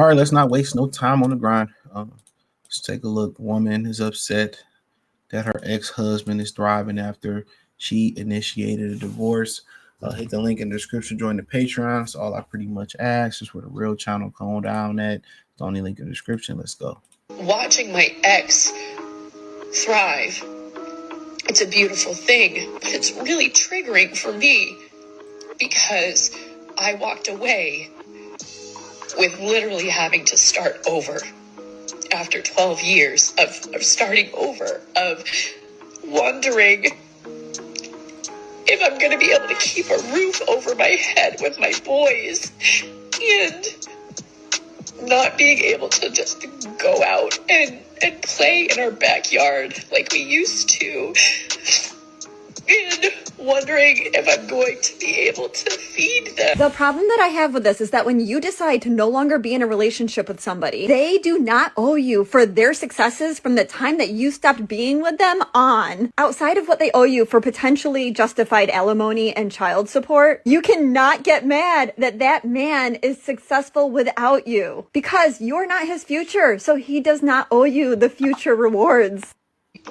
All right, let's not waste no time on the grind. Let's take a look. Woman is upset that her ex-husband is thriving after she initiated a divorce. Hit the link in the description. Join the Patreon. That's all I pretty much ask. Is where the real channel come down at. It's the only link in the description. Let's go. Watching my ex thrive, it's a beautiful thing, but it's really triggering for me because I walked away with literally having to start over after 12 years of starting over, of wondering if I'm going to be able to keep a roof over my head with my boys and not being able to just go out and play in our backyard like we used to. And wondering if I'm going to be able to feed them. The problem that I have with this is that when you decide to no longer be in a relationship with somebody, they do not owe you for their successes from the time that you stopped being with them on. Outside of what they owe you for potentially justified alimony and child support, you cannot get mad that that man is successful without you because you're not his future, so he does not owe you the future rewards.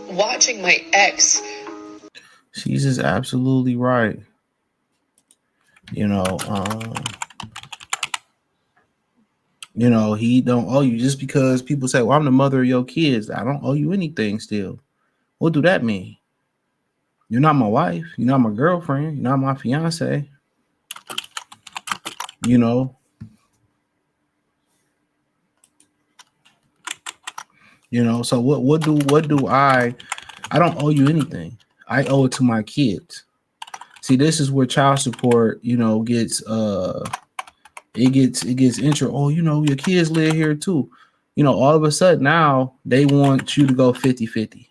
Watching my ex, She's just absolutely right. You know, he don't owe you just because people say, well, I'm the mother of your kids. I don't owe you anything still. What do that mean? You're not my wife. You're not my girlfriend. You're not my fiance. You know. So what do I don't owe you anything. I owe it to my kids. See, this is where child support, gets it gets intro. Oh, your kids live here too. All of a sudden now they want you to go 50-50.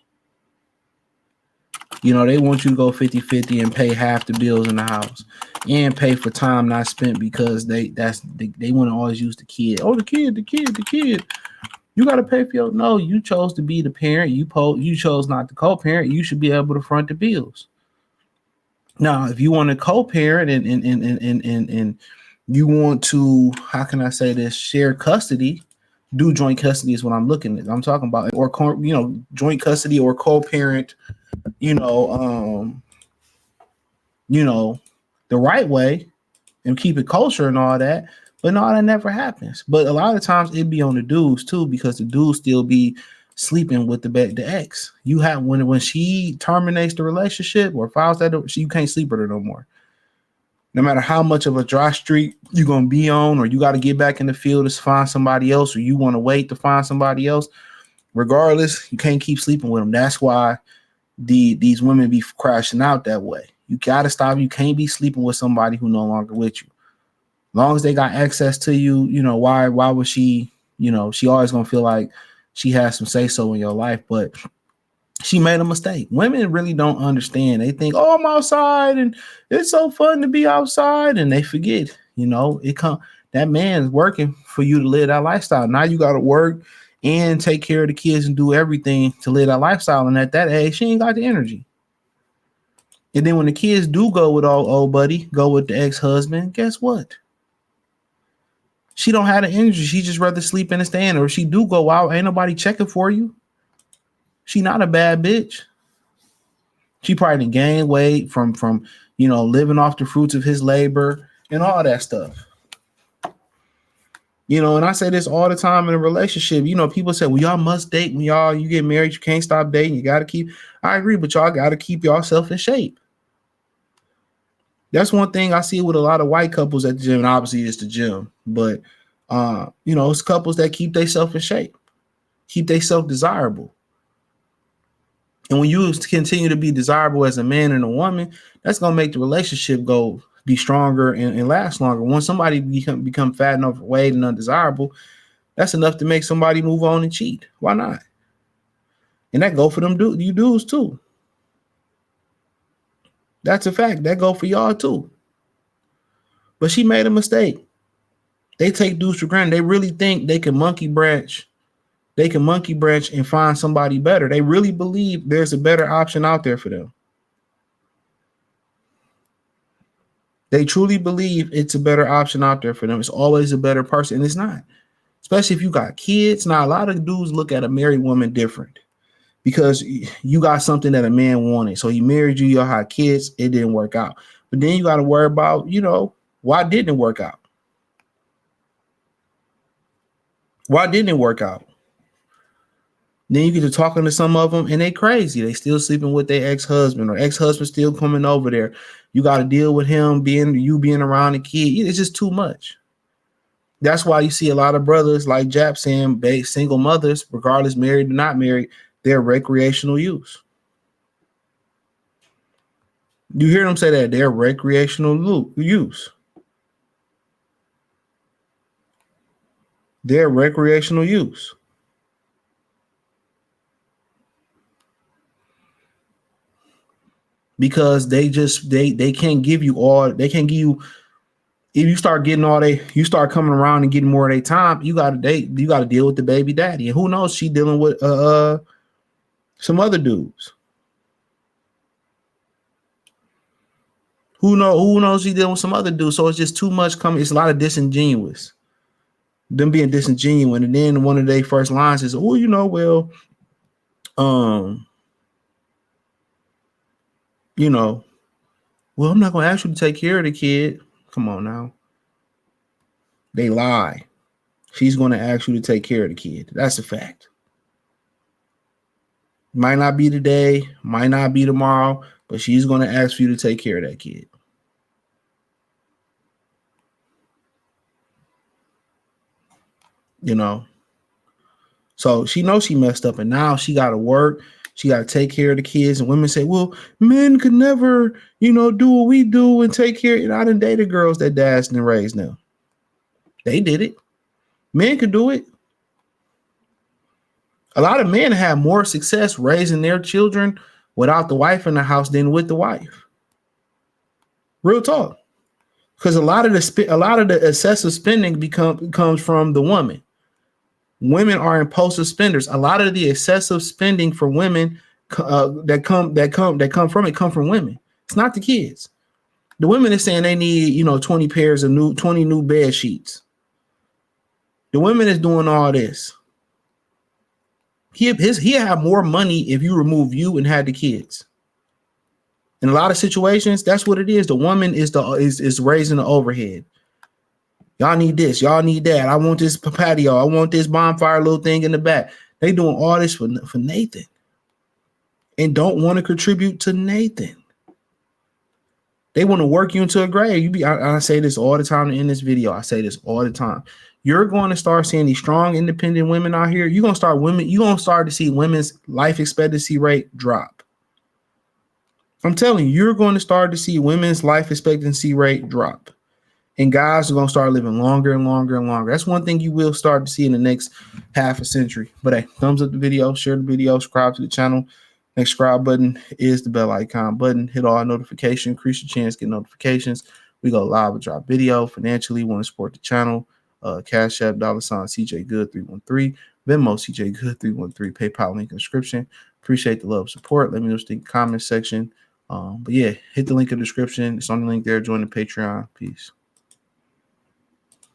They want you to go 50-50 and pay half the bills in the house and pay for time not spent because they want to always use the kid. Oh, the kid. You got to pay for your. No, you chose to be the parent. You chose not to co-parent. You should be able to front the bills. Now, if you want to co-parent and you want to, how can I say this, share custody, do joint custody is what I'm looking at. I'm talking about, or joint custody or co-parent, the right way and keep it kosher and all that. But no, that never happens. But a lot of times it be on the dudes too, because the dudes still be sleeping with the ex. You have when she terminates the relationship or files that, you can't sleep with her no more. No matter how much of a dry streak you're gonna be on, or you got to get back in the field to find somebody else, or you want to wait to find somebody else. Regardless, you can't keep sleeping with them. That's why these women be crashing out that way. You gotta stop. You can't be sleeping with somebody who no longer with you. As long as they got access to you, why would she, she always gonna feel like she has some say so in your life, but she made a mistake. Women really don't understand. They think, oh, I'm outside and it's so fun to be outside, and they forget, that man's working for you to live that lifestyle. Now you got to work and take care of the kids and do everything to live that lifestyle. And at that age, she ain't got the energy. And then when the kids do go with old buddy, go with the ex-husband, guess what? She don't have the energy. She just rather sleep in the stand. Or if she do go out, ain't nobody checking for you. She not a bad bitch. She probably done gained weight from living off the fruits of his labor and all that stuff. And I say this all the time in a relationship. People say, well, y'all must date when you get married. You can't stop dating. You got to keep. I agree, but y'all got to keep yourself in shape. That's one thing I see with a lot of white couples at the gym, and obviously it's the gym, but it's couples that keep themselves in shape, keep themselves desirable. And when you continue to be desirable as a man and a woman, that's gonna make the relationship be stronger and last longer. Once somebody become fat and overweight and undesirable, that's enough to make somebody move on and cheat. Why not? And that go for them you dudes too. That's a fact. That go for y'all too. But she made a mistake. They take dudes for granted. They really think they can monkey branch. They can monkey branch and find somebody better. They really believe there's a better option out there for them. They truly believe it's a better option out there for them. It's always a better person. And it's not. especially if you got kids. Now, a lot of dudes look at a married woman different because you got something that a man wanted. So he married you, you had kids, it didn't work out. But then you got to worry about, why didn't it work out? Why didn't it work out? Then you get to talking to some of them and they crazy. They still sleeping with their ex-husband or ex-husband still coming over there. You got to deal with him being around the kid. It's just too much. That's why you see a lot of brothers like Jap saying single mothers, regardless married or not married, they're recreational use. You hear them say that they're recreational use. They're recreational use. Because they can't give you all, they can't give you, if you start getting you start coming around and getting more of their time, you gotta deal with the baby daddy. And who knows, she dealing with some other dudes. Who knows she dealing with some other dudes. So it's just too much coming. It's a lot of disingenuous. Them being disingenuous. And then one of their first lines is, well, I'm not going to ask you to take care of the kid. Come on now. They lie. She's going to ask you to take care of the kid. That's a fact. Might not be today, might not be tomorrow, but she's going to ask for you to take care of that kid. So she knows she messed up and now she got to work. She got to take care of the kids. And women say, well, men could never, do what we do and take care. And I done dated girls that dads and raised them. They did it. Men could do it. A lot of men have more success raising their children without the wife in the house than with the wife. Real talk. Because a lot of the excessive spending comes from the woman. Women are impulsive spenders. A lot of the excessive spending for women that come from women. It's not the kids. The women are saying they need 20 new bed sheets. The women is doing all this. He have more money if you remove you and had the kids. In a lot of situations, that's what it is. The woman is raising the overhead. Y'all need this. Y'all need that. I want this patio. I want this bonfire little thing in the back. They doing all this for Nathan and don't want to contribute to Nathan. They want to work you into a grave. I say this all the time in this video. I say this all the time. You're going to start seeing these strong, independent women out here. You're going to start to see women's life expectancy rate drop. I'm telling you, you're going to start to see women's life expectancy rate drop. And guys are going to start living longer and longer and longer. That's one thing you will start to see in the next half a century. But hey, thumbs up the video, share the video, subscribe to the channel. Next subscribe button is the bell icon button. Hit all notifications, increase your chance to get notifications. We go live and drop video. Financially, want to support the channel. Cash App, $ CJ Good 313, Venmo CJ Good 313, PayPal link in the description. Appreciate the love, support. Let me know what you think in the comment section. But yeah, hit the link in the description. It's on the link there. Join the Patreon. Peace.